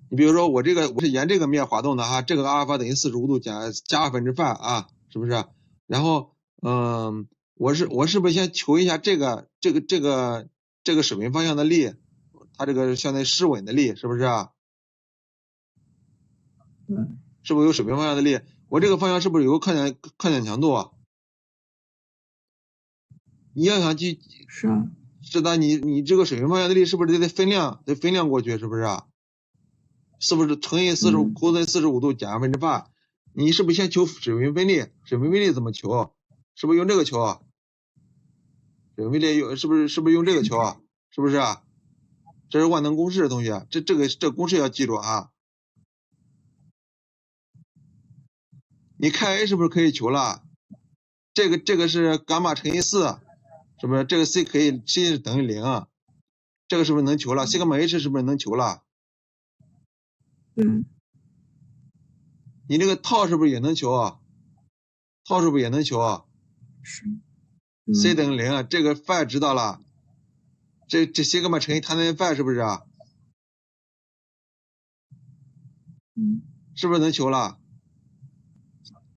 你比如说我是沿这个面滑动的哈，这个阿尔法等于45度加2分之范啊，是不是？然后我是不是先求一下这个水平方向的力，它这个相当于失稳的力，是不是啊？是不是有水平方向的力？我这个方向是不是有个抗点强度啊？你要想去是的，你这个水平方向的力是不是得分量过去，是不是啊？是不是乘以cos45度减2分之范？你是不是先求水平分力？水平分力怎么求？是不是用这个求啊？水平分力是不是用这个求啊？是不是啊？这是万能公式，同学，这公式要记住啊。你开 A 是不是可以求了？这个是伽马乘以4，是不是？这个 C 可以 C 是等于0，这个是不是能求了 ？C 伽马 H 是不是能求了？你这个套是不是也能求啊？套是不是也能求啊？是。C 等于0，这个 phi 知道了，这 C 伽马乘以 tan phi 是不是啊？是不是能求了？